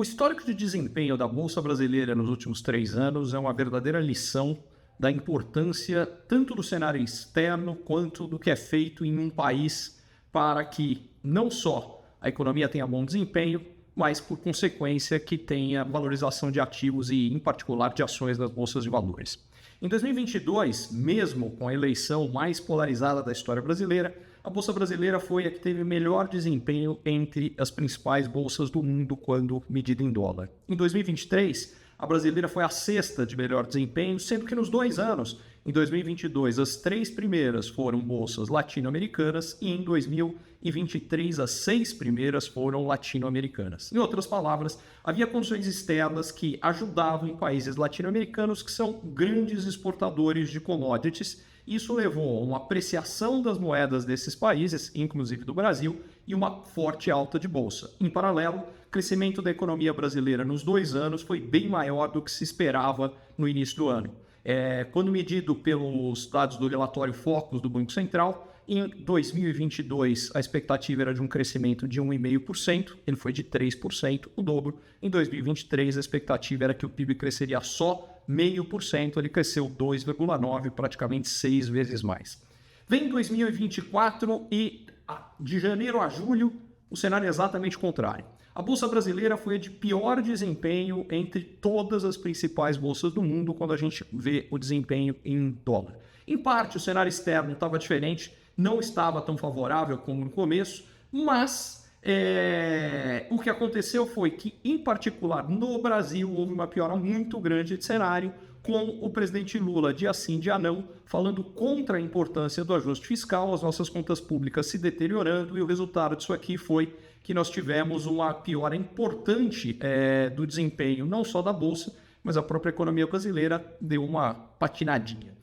O histórico de desempenho da Bolsa Brasileira nos últimos 3 anos é uma verdadeira lição da importância tanto do cenário externo quanto do que é feito em um país para que não só a economia tenha bom desempenho, mas por consequência que tenha valorização de ativos e, em particular, de ações das bolsas de valores. Em 2022, mesmo com a eleição mais polarizada da história brasileira, a Bolsa Brasileira foi a que teve melhor desempenho entre as principais bolsas do mundo quando medida em dólar. Em 2023, a brasileira foi a sexta de melhor desempenho, sendo que nos 2 anos, em 2022, as 3 primeiras foram bolsas latino-americanas e em 2023 as 6 primeiras foram latino-americanas. Em outras palavras, havia condições externas que ajudavam em países latino-americanos que são grandes exportadores de commodities. Isso levou a uma apreciação das moedas desses países, inclusive do Brasil, e uma forte alta de bolsa. Em paralelo, o crescimento da economia brasileira nos 2 anos foi bem maior do que se esperava no início do ano. Quando medido pelos dados do relatório Focus do Banco Central, em 2022 a expectativa era de um crescimento de 1,5%, ele foi de 3%, o dobro. Em 2023 a expectativa era que o PIB cresceria só 0,5%, ele cresceu 2,9%, praticamente 6 vezes mais. Vem 2024 e de janeiro a julho o cenário é exatamente o contrário. A Bolsa Brasileira foi a de pior desempenho entre todas as principais bolsas do mundo quando a gente vê o desempenho em dólar. Em parte, o cenário externo estava diferente, não estava tão favorável como no começo, mas o que aconteceu foi que, em particular, no Brasil, houve uma piora muito grande de cenário, com o presidente Lula, dia sim, dia não, falando contra a importância do ajuste fiscal, as nossas contas públicas se deteriorando, e o resultado disso aqui foi que nós tivemos uma piora importante do desempenho, não só da Bolsa, mas a própria economia brasileira deu uma patinadinha.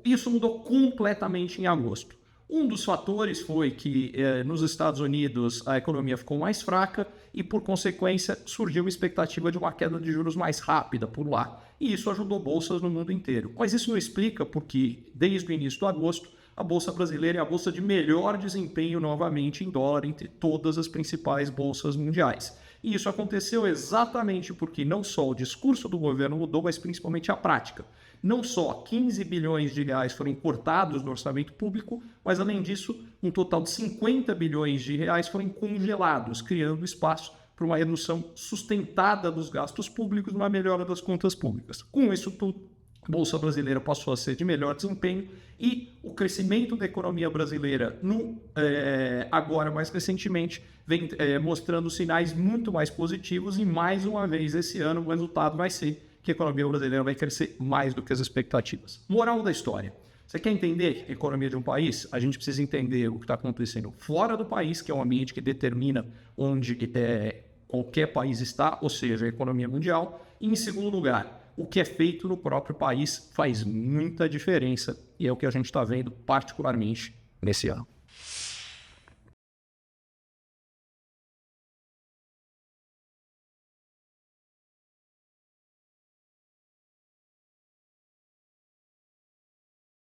Isso mudou completamente em agosto. Um dos fatores foi que nos Estados Unidos a economia ficou mais fraca e, por consequência, surgiu uma expectativa de uma queda de juros mais rápida por lá. E isso ajudou bolsas no mundo inteiro. Mas isso não explica porque, desde o início de agosto, a Bolsa Brasileira é a bolsa de melhor desempenho novamente em dólar entre todas as principais bolsas mundiais. E isso aconteceu exatamente porque não só o discurso do governo mudou, mas principalmente a prática. Não só 15 bilhões de reais foram cortados no orçamento público, mas além disso, um total de 50 bilhões de reais foram congelados, criando espaço para uma redução sustentada dos gastos públicos, uma melhora das contas públicas. Com isso tudo, a Bolsa Brasileira passou a ser de melhor desempenho e o crescimento da economia brasileira, agora mais recentemente, vem mostrando sinais muito mais positivos e, mais uma vez, esse ano o resultado vai ser que a economia brasileira vai crescer mais do que as expectativas. Moral da história. Você quer entender a economia de um país? A gente precisa entender o que está acontecendo fora do país, que é um ambiente que determina onde qualquer país está, ou seja, a economia mundial. E, em segundo lugar, o que é feito no próprio país faz muita diferença e é o que a gente está vendo particularmente nesse ano.